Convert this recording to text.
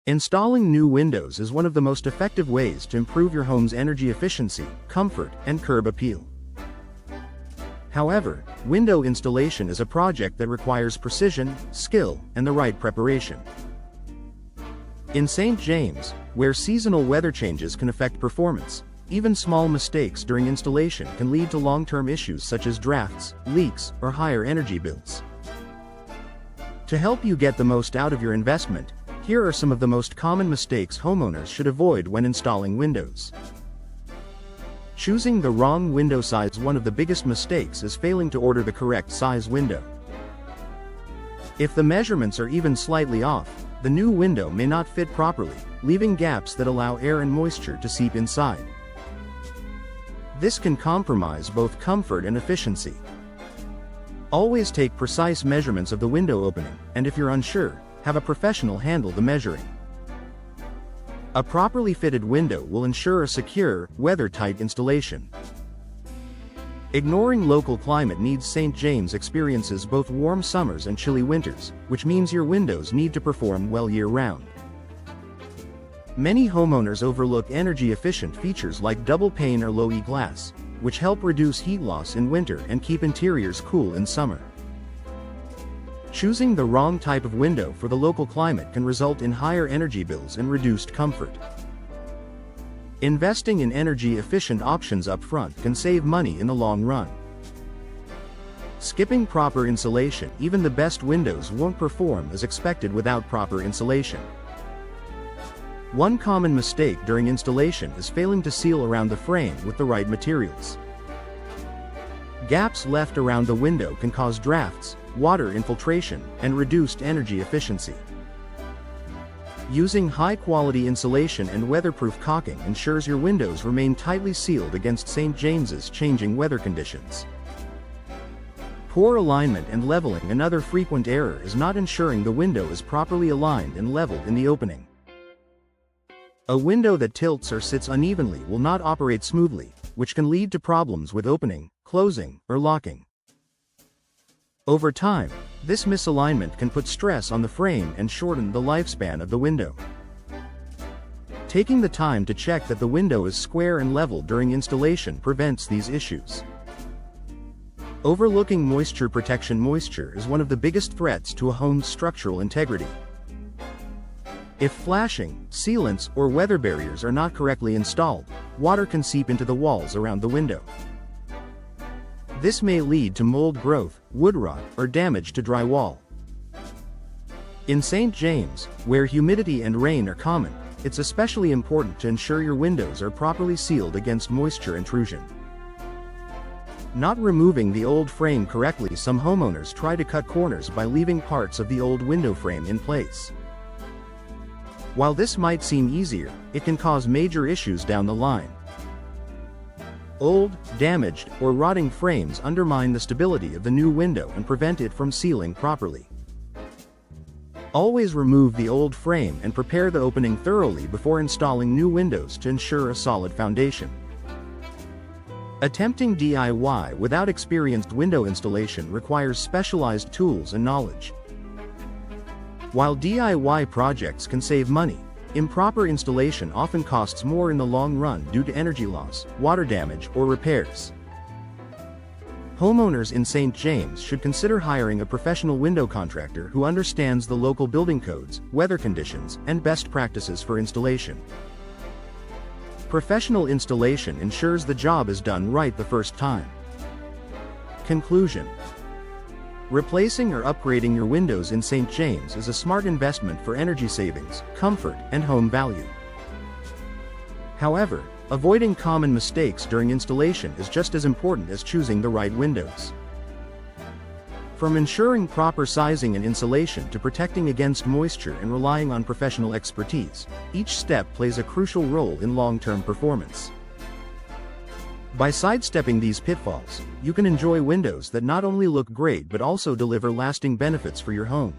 Installing new windows is one of the most effective ways to improve your home's energy efficiency, comfort, and curb appeal. However, window installation is a project that requires precision, skill, and the right preparation. In St. James, where seasonal weather changes can affect performance, even small mistakes during installation can lead to long-term issues such as drafts, leaks, or higher energy bills. To help you get the most out of your investment, here are some of the most common mistakes homeowners should avoid when installing windows. Choosing the wrong window size. One of the biggest mistakes is failing to order the correct size window. If the measurements are even slightly off, the new window may not fit properly, leaving gaps that allow air and moisture to seep inside. This can compromise both comfort and efficiency. Always take precise measurements of the window opening, and if you're unsure, have a professional handle the measuring. A properly fitted window will ensure a secure, weather-tight installation. Ignoring local climate needs. St. James experiences both warm summers and chilly winters, which means your windows need to perform well year-round. Many homeowners overlook energy-efficient features like double pane or low-E glass, which help reduce heat loss in winter and keep interiors cool in summer. Choosing the wrong type of window for the local climate can result in higher energy bills and reduced comfort. Investing in energy-efficient options up front can save money in the long run. Skipping proper insulation. Even the best windows won't perform as expected without proper insulation. One common mistake during installation is failing to seal around the frame with the right materials. Gaps left around the window can cause drafts, water infiltration, and reduced energy efficiency. Using high-quality insulation and weatherproof caulking ensures your windows remain tightly sealed against St. James's changing weather conditions. Poor alignment and leveling. Another frequent error is not ensuring the window is properly aligned and leveled in the opening. A window that tilts or sits unevenly will not operate smoothly, which can lead to problems with opening, closing, or locking. Over time, this misalignment can put stress on the frame and shorten the lifespan of the window. Taking the time to check that the window is square and level during installation prevents these issues. Overlooking moisture protection. Moisture is one of the biggest threats to a home's structural integrity. If flashing, sealants, or weather barriers are not correctly installed, water can seep into the walls around the window. This may lead to mold growth, wood rot, or damage to drywall. In St. James, where humidity and rain are common, it's especially important to ensure your windows are properly sealed against moisture intrusion. Not removing the old frame correctly. Some homeowners try to cut corners by leaving parts of the old window frame in place. While this might seem easier, it can cause major issues down the line. Old, damaged, or rotting frames undermine the stability of the new window and prevent it from sealing properly. Always remove the old frame and prepare the opening thoroughly before installing new windows to ensure a solid foundation. Attempting DIY without experienced window installation requires specialized tools and knowledge. While DIY projects can save money, improper installation often costs more in the long run due to energy loss, water damage, or repairs. Homeowners in St. James should consider hiring a professional window contractor who understands the local building codes, weather conditions, and best practices for installation. Professional installation ensures the job is done right the first time. Conclusion: replacing or upgrading your windows in St. James is a smart investment for energy savings, comfort, and home value. However, avoiding common mistakes during installation is just as important as choosing the right windows. From ensuring proper sizing and insulation to protecting against moisture and relying on professional expertise, each step plays a crucial role in long-term performance. By sidestepping these pitfalls, you can enjoy windows that not only look great but also deliver lasting benefits for your home.